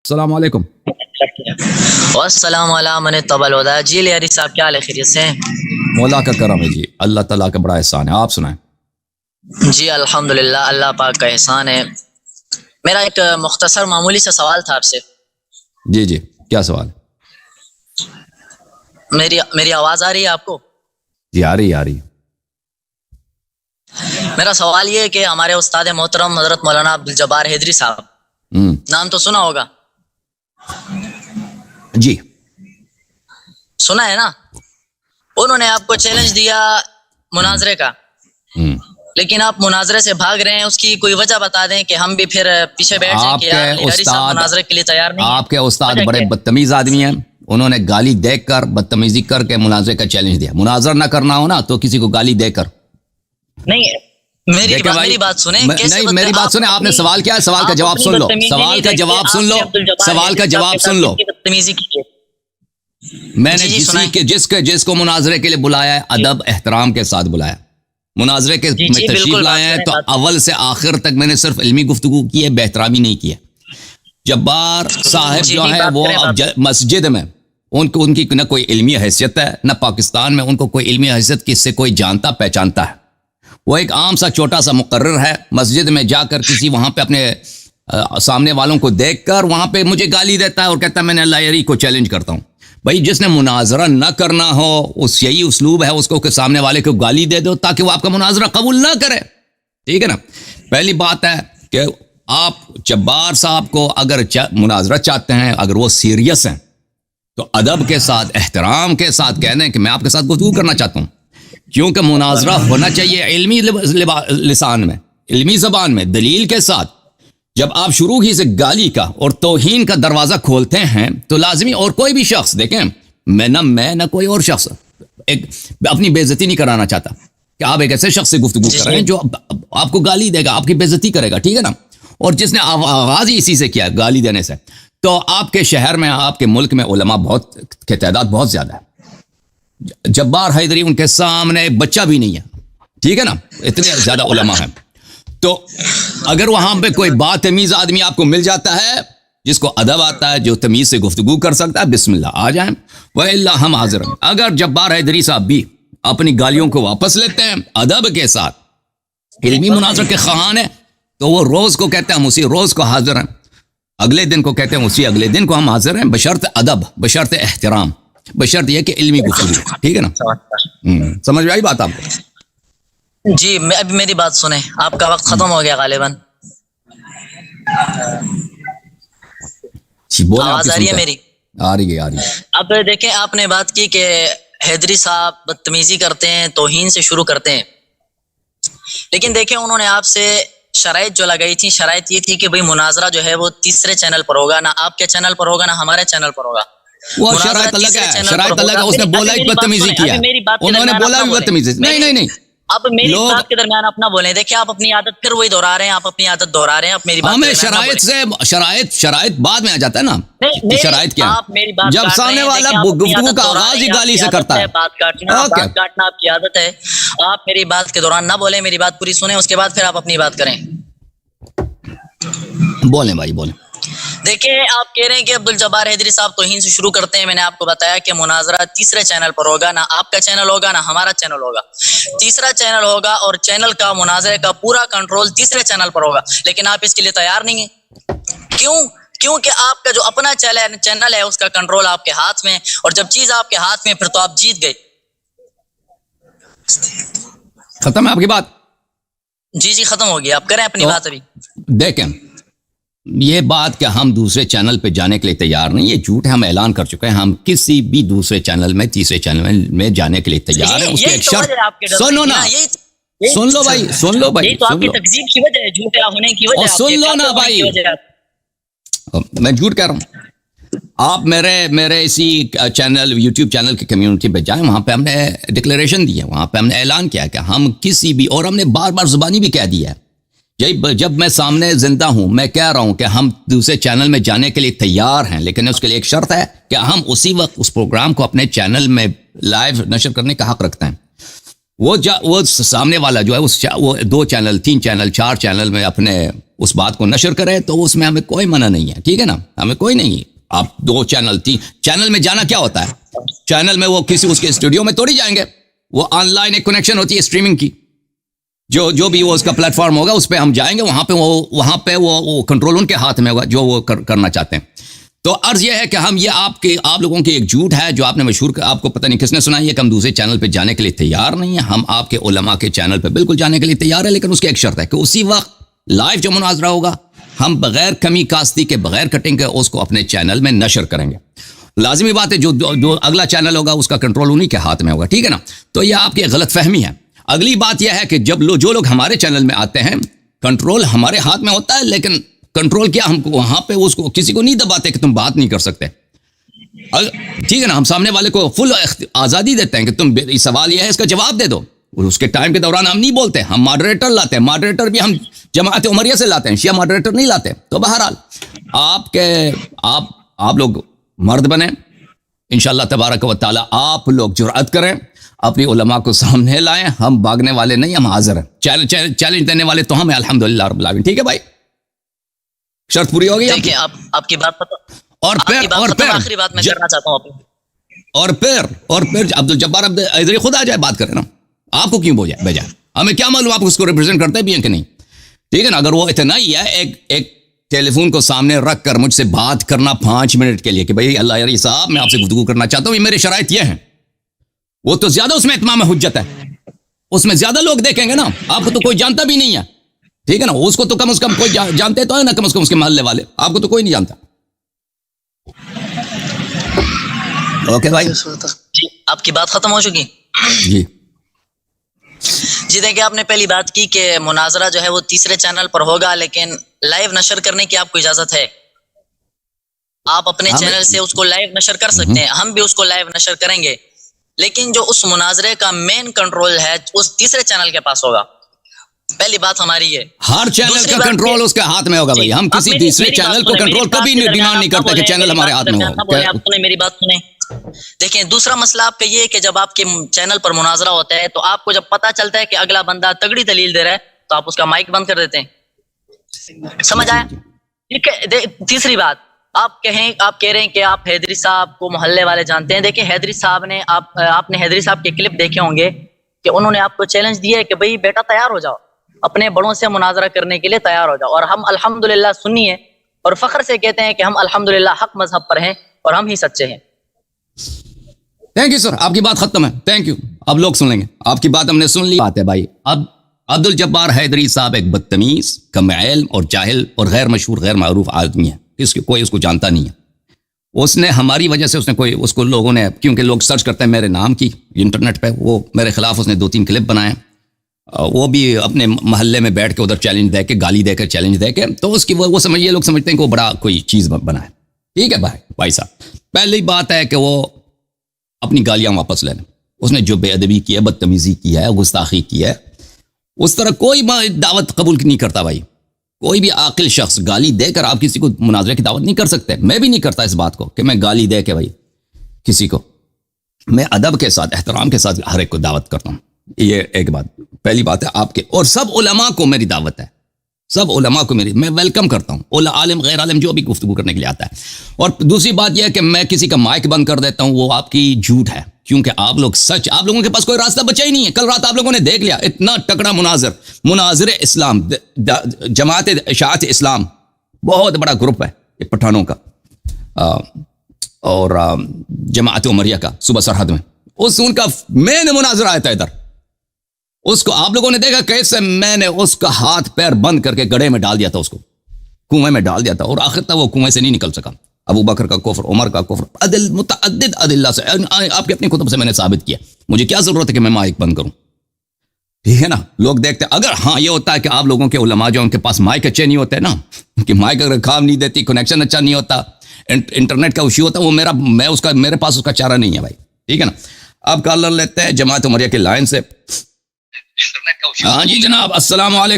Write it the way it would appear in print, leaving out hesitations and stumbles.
السلام علیکم. والسلام علی من اتبع الہدی. جی لیاری صاحب کیا حال ہے؟ خیریت سے ہیں؟ مولا کا کرم ہے جی, اللہ تعالیٰ کا بڑا احسان ہے. آپ سنائیں. جی الحمدللہ, اللہ پاک کا احسان ہے. میرا ایک مختصر معمولی سا سوال تھا آپ سے. جی جی, کیا سوال؟ میری آواز آ رہی ہے آپ کو؟ جی آ رہی. میرا سوال یہ ہے کہ ہمارے استاد محترم حضرت مولانا عبدالجبار حیدری صاحب, نام تو سنا ہوگا؟ جی سنا ہے نا. انہوں نے آپ کو چیلنج دیا مناظرے کا, لیکن آپ مناظرے سے بھاگ رہے ہیں. اس کی کوئی وجہ بتا دیں کہ ہم بھی پھر پیچھے بیٹھ جائیں کہ یار لیاری صاحب مناظرے کے لیے تیار نہیں. آپ کے استاد بڑے بدتمیز آدمی ہیں. انہوں نے گالی دے کر, بدتمیزی کر کے مناظرے کا چیلنج دیا. مناظر نہ کرنا ہو نا تو کسی کو گالی دے کر. نہیں, میری بات سنیں. نہیں میری بات سنیں, آپ نے سوال کیا ہے, سوال کا جواب سن لو. سوال کا جواب سن لو. سوال کا جواب سن لو. میں نے جس کو مناظرے کے لیے بلایا ہے, ادب احترام کے ساتھ بلایا. مناظرے کے میں تشریف لائے ہیں تو اول سے آخر تک میں نے صرف علمی گفتگو کی ہے, بہترامی نہیں کی ہے. جبار صاحب جو ہے وہ مسجد میں ان کی نہ کوئی علمی حیثیت ہے, نہ پاکستان میں ان کو کوئی علمی حیثیت کس سے کوئی جانتا پہچانتا ہے. وہ ایک عام سا چھوٹا سا مقرر ہے. مسجد میں جا کر کسی وہاں پہ اپنے سامنے والوں کو دیکھ کر وہاں پہ مجھے گالی دیتا ہے اور کہتا ہے میں نے لیاری کو چیلنج کرتا ہوں. بھائی جس نے مناظرہ نہ کرنا ہو, اس یہی اسلوب ہے اس کو کہ سامنے والے کو گالی دے دو تاکہ وہ آپ کا مناظرہ قبول نہ کرے. ٹھیک ہے نا. پہلی بات ہے کہ آپ جبار صاحب کو اگر مناظرہ چاہتے ہیں, اگر وہ سیریس ہیں تو ادب کے ساتھ احترام کے ساتھ کہہ دیں کہ میں آپ کے ساتھ گفتگو کرنا چاہتا ہوں. کیونکہ مناظرہ ہونا چاہیے علمی لسان میں, علمی زبان میں, دلیل کے ساتھ. جب آپ شروع ہی سے گالی کا اور توہین کا دروازہ کھولتے ہیں تو لازمی اور کوئی بھی شخص, دیکھیں میں نہ کوئی اور شخص ایک اپنی بے عزتی نہیں کرانا چاہتا کہ آپ ایک ایسے شخص سے گفتگو کر رہے ہیں جو آپ کو گالی دے گا, آپ کی بے عزتی کرے گا. ٹھیک ہے نا. اور جس نے آغاز ہی اسی سے کیا, گالی دینے سے, تو آپ کے شہر میں, آپ کے ملک میں علماء بہت کی تعداد بہت زیادہ ہے. جبار حیدری ان کے سامنے ایک بچہ بھی نہیں ہے. ٹھیک ہے نا. اتنے زیادہ علماء ہیں. تو اگر وہاں پہ کوئی بات تمیز آدمی آپ کو مل جاتا ہے, جس کو ادب آتا ہے, جو تمیز سے گفتگو کر سکتا ہے, بسم اللہ آ جائیں. وَإِلَّا ہم حاضر ہیں. اگر جبار حیدری صاحب بھی اپنی گالیوں کو واپس لیتے ہیں ادب کے ساتھ, علمی مناظر کے خواہاں ہیں, تو وہ روز کو کہتے ہیں ہم اسی روز کو حاضر ہیں, اگلے دن کو کہتے ہیں اسی اگلے دن کو ہم حاضر ہیں, بشرط ادب, بشرط احترام, بشرط یہ کہ علمی گفتگو. ٹھیک ہے نا. سمجھ میں آئی بات آپ کو؟ جی اب میری بات سنیں, آپ کا وقت ختم ہو گیا غالباً. آواز آ رہی ہے میری؟ آ رہی ہے. اب دیکھیں, آپ نے بات کی کہ حیدری صاحب بدتمیزی کرتے ہیں, توہین سے شروع کرتے ہیں, لیکن دیکھیں انہوں نے آپ سے شرائط جو لگائی تھی, شرائط یہ تھی کہ بھئی مناظرہ جو ہے وہ تیسرے چینل پر ہوگا, نہ آپ کے چینل پر ہوگا, نہ ہمارے چینل پر ہوگا. وہ شرائط الگ ہے, شرائط الگ ہے. اس نے بولا ایک بدتمیزی کیا, انہوں نے بولا بھی بدتمیزی. نہیں اب میری بات کے درمیان اپنا بولیں. دیکھیں آپ اپنی عادت پھر وہی دہرا رہے ہیں, آپ اپنی عادت دہرا رہے ہیں. میری بات ہمیں شرائط بعد میں آ جاتا ہے نا. شرائط کیا, جب سامنے والا گفتگو کا آغاز ہی گالی سے کرتا ہے. بات کاٹنا آپ کی عادت ہے. آپ میری بات کے دوران نہ بولیں, میری بات پوری سنیں, اس کے بعد پھر آپ اپنی بات کریں. بولیں بھائی بولیں. دیکھیں آپ کہہ رہے ہیں کہ عبدالجبار حیدری صاحب توہین سے شروع کرتے ہیں. میں نے آپ کو بتایا کہ مناظرہ تیسرے چینل پر ہوگا, نہ آپ کا چینل ہوگا, نہ ہمارا چینل ہوگا. تیسرا چینل ہوگا اور چینل کا, مناظرے کا پورا کنٹرول تیسرے چینل پر ہوگا. لیکن آپ اس کے لیے تیار نہیں ہیں. کیونکہ آپ کا جو اپنا چینل ہے اس کا کنٹرول آپ کے ہاتھ میں, اور جب چیز آپ کے ہاتھ میں پھر تو آپ جیت گئے. ختم ہے آپ کی بات؟ جی ختم ہو گیا. آپ کریں اپنی بات. ابھی دیکھیں یہ بات کہ ہم دوسرے چینل پہ جانے کے لیے تیار نہیں, یہ جھوٹ ہے. ہم اعلان کر چکے ہیں ہم کسی بھی دوسرے چینل میں, تیسرے چینل میں جانے کے لیے تیار ہیں. اس کی ایک شرط سنو نا, سن لو بھائی, تو آپ کی تکذیب کی وجہ ہے, جھوٹ ہونے کی وجہ ہے. سن لو نا بھائی, میں جھوٹ کہہ رہا ہوں. آپ میرے اسی چینل, یوٹیوب چینل کی کمیونٹی پہ جائیں, وہاں پہ ہم نے ڈکلیریشن دی ہے, وہاں پہ ہم نے اعلان کیا کہ ہم کسی بھی, اور ہم نے بار بار زبانی بھی کہہ دیا ہے, جب میں سامنے زندہ ہوں میں کہہ رہا ہوں کہ ہم دوسرے چینل میں جانے کے لیے تیار ہیں, لیکن اس کے لیے ایک شرط ہے کہ ہم اسی وقت اس پروگرام کو اپنے چینل میں لائیو نشر کرنے کا حق رکھتے ہیں. وہ سامنے والا جو ہے وہ 2 چینل 3 چینل 4 چینل میں اپنے اس بات کو نشر کرے تو اس میں ہمیں کوئی منع نہیں ہے, ٹھیک ہے نا, ہمیں کوئی نہیں. آپ 2 چینل 3 چینل میں جانا کیا ہوتا ہے؟ چینل میں وہ کسی اس کے اسٹوڈیو میں توڑی جائیں گے, وہ آن لائن ایک کنیکشن ہوتی ہے اسٹریمنگ کی, جو بھی وہ اس کا پلیٹ فارم ہوگا اس پہ ہم جائیں گے, وہاں پہ وہ کنٹرول ان کے ہاتھ میں ہوگا جو وہ کرنا چاہتے ہیں. تو عرض یہ ہے کہ ہم یہ آپ لوگوں کی ایک جھوٹ ہے جو آپ نے مشہور, آپ کو پتہ نہیں کس نے سنائی ہے کہ ہم دوسرے چینل پہ جانے کے لیے تیار نہیں ہیں. ہم آپ کے علماء کے چینل پہ بالکل جانے کے لیے تیار ہے, لیکن اس کی ایک شرط ہے کہ اسی وقت لائیو جو مناظرہ ہوگا ہم بغیر کمی کاستی کے, بغیر کٹنگ کے اس کو اپنے چینل میں نشر کریں گے. لازمی بات ہے جو اگلا چینل ہوگا اس کا کنٹرول انہی کے ہاتھ میں ہوگا, ٹھیک ہے نا. تو یہ آپ کی غلط فہمی ہے. اگلی بات یہ ہے کہ جو لوگ ہمارے چینل میں آتے ہیں کنٹرول ہمارے ہاتھ میں ہوتا ہے, لیکن کنٹرول کیا, ہم کو وہاں پہ اس کو کسی کو نہیں دباتے کہ تم بات نہیں کر سکتے, ٹھیک ہے نا. ہم سامنے والے کو فل آزادی دیتے ہیں کہ تم سوال یہ ہے اس کا جواب دے دو. اس کے ٹائم کے دوران ہم نہیں بولتے, ہم ماڈریٹر لاتے ہیں. ماڈریٹر بھی ہم جماعت عمریہ سے لاتے ہیں, شیعہ ماڈریٹر نہیں لاتے. تو بہرحال آپ لوگ مرد بنیں انشاءاللہ تبارک و تعالی, آپ لوگ جرأت کریں, اپنی علماء کو سامنے لائیں. ہم بھاگنے والے نہیں, ہم حاضر ہیں. چیلنج دینے والے تو ہم الحمدللہ رب العالمین, ٹھیک ہے بھائی. شرط پوری ہوگی. دیکھیں آپ کی بات اور پھر آخری بات میں کرنا چاہتا ہوں اور پھر عبدالجبار ادھر خود آ جائے بات کرے نا, آپ کو کیوں بھیجا, ہمیں کیا معلوم آپ اس کو ریپرزینٹ کرتے بھی ہیں کہ نہیں, ٹھیک ہے نا. اگر وہ اتنا ہی ہے ایک ٹیلی فون کو سامنے رکھ کر مجھ سے بات کرنا 5 منٹ کے لیے کہ بھئی اللہ یاری صاحب میں آپ سے گفتگو کرنا چاہتا ہوں, یہ میرے شرائط یہ ہیں, وہ تو زیادہ اس میں اتمام حجت ہے, اس میں زیادہ لوگ دیکھیں گے نا. آپ کو تو کوئی جانتا بھی نہیں ہے, ٹھیک ہے نا. اس کو تو کم از کم کوئی جانتے تو ہے نا, کم از کم اس کے محلے والے. آپ کو تو کوئی نہیں جانتا. اوکے بھائی, آپ کی بات ختم ہو چکی. جی دیکھیں, آپ نے پہلی بات کی کہ مناظرہ جو ہے وہ تیسرے چینل پر ہوگا, لیکن لائیو نشر کرنے کی آپ کو اجازت ہے. آپ اپنے چینل سے اس کو لائیو نشر کر سکتے ہیں, ہم بھی اس کو لائیو نشر کریں گے, لیکن جو اس مناظرے کا مین کنٹرول ہے اس تیسرے چینل کے پاس ہوگا. پہلی بات ہماری ہے, ہر چینل کا کنٹرول اس کے ہاتھ میں ہوگا بھائی. ہم کسی تیسرے چینل کو کنٹرول کبھی ڈیمانڈ نہیں کرتے کہ چینل ہمارے ہاتھ میں ہو. آپ نے میری بات سنیں. دیکھیں, دوسرا مسئلہ آپ کا یہ ہے کہ جب آپ کے چینل پر مناظرہ ہوتا ہے تو آپ کو جب پتا چلتا ہے کہ اگلا بندہ تگڑی دلیل دے رہا ہے تو آپ اس کا مائک بند کر دیتے ہیں. سمجھ آیا؟ ٹھیک ہے. تیسری بات, آپ کہہ رہے ہیں کہ آپ حیدری صاحب کو محلے والے جانتے ہیں. دیکھیں, حیدری صاحب نے آپ نے حیدری صاحب کے کلپ دیکھے ہوں گے کہ انہوں نے آپ کو چیلنج دیا ہے کہ بھئی بیٹا تیار ہو جاؤ, اپنے بڑوں سے مناظرہ کرنے کے لیے تیار ہو جاؤ. اور ہم الحمدللہ سنی ہیں اور فخر سے کہتے ہیں کہ ہم الحمدللہ حق مذہب پر ہیں اور ہم ہی سچے ہیں. تھینک یو سر, آپ کی بات ختم ہے. Thank you. اب لوگ سن لیں گے آپ کی بات, ہم نے سن لی. بات ہے بھائی, اب عبدالجبار حیدری صاحب ایک بدتمیز, کم علم اور جاہل اور غیر مشہور غیر معروف آدمی ہے. کوئی اس کو جانتا نہیں ہے. اس نے ہماری وجہ سے اس کو لوگوں نے, کیونکہ لوگ سرچ کرتے ہیں میرے نام کی انٹرنیٹ پہ, وہ میرے خلاف اس نے 2-3 کلپ بنائے, وہ بھی اپنے محلے میں بیٹھ کے ادھر چیلنج دے کے, گالی دے کے, چیلنج دے کے. تو اس کی وہ یہ لوگ سمجھتے ہیں کہ وہ بڑا کوئی چیز بنائے. ٹھیک ہے بھائی صاحب, پہلی بات ہے کہ وہ اپنی گالیاں واپس لے لیں. اس نے جو بے ادبی کی ہے, بدتمیزی کی ہے, گستاخی کی ہے, اس طرح کوئی دعوت قبول نہیں کرتا بھائی. کوئی بھی عاقل شخص گالی دے کر آپ کسی کو مناظرے کی دعوت نہیں کر سکتے. میں بھی نہیں کرتا اس بات کو کہ میں گالی دے کے بھائی کسی کو, میں ادب کے ساتھ احترام کے ساتھ ہر ایک کو دعوت کرتا ہوں. یہ ایک بات, پہلی بات ہے آپ کے, اور سب علماء کو میری دعوت ہے, سب علماء کو میں ویلکم کرتا ہوں, عالم غیر عالم جو بھی گفتگو کرنے کے لیے آتا ہے. اور دوسری بات یہ ہے کہ میں کسی کا مائک بند کر دیتا ہوں, وہ آپ کی جھوٹ ہے, کیونکہ آپ لوگوں کے پاس کوئی راستہ بچا ہی نہیں ہے. کل رات آپ لوگوں نے دیکھ لیا اتنا تکڑا مناظر اسلام, جماعت اشاعت اسلام بہت بڑا گروپ ہے یہ پٹھانوں کا, اور جماعت عمریہ کا صوبہ سرحد میں, ان کا مین مناظرہ آیا تھا ادھر. اس کو آپ لوگوں نے دیکھا کیسے میں نے اس کا ہاتھ پیر بند کر کے گڑھے میں ڈال دیا تھا, اس کو کنویں میں ڈال دیا تھا, اور آخر تک وہ کنویں سے نہیں نکل سکا. ابو بکر کا کفر, عمر کا کفر, متعدد ادلہ سے آپ کی اپنی کتب سے میں نے ثابت کیا. مجھے کیا ضرورت ہے کہ میں مائک بند کروں, ٹھیک ہے نا. لوگ دیکھتے, اگر ہاں یہ ہوتا ہے کہ آپ لوگوں کے علماء جو ان کے پاس مائک اچھے نہیں ہوتے نا, کہ مائک اگر کام نہیں دیتی, کنیکشن اچھا نہیں ہوتا, انٹرنیٹ کا ایشو ہوتا, وہ میرے پاس اس کا چارہ نہیں ہے بھائی, ٹھیک ہے نا. اب کالر لیتے ہیں جماعت عمریہ کے لائن سے. ہاں جی جناب, السلام علیکم.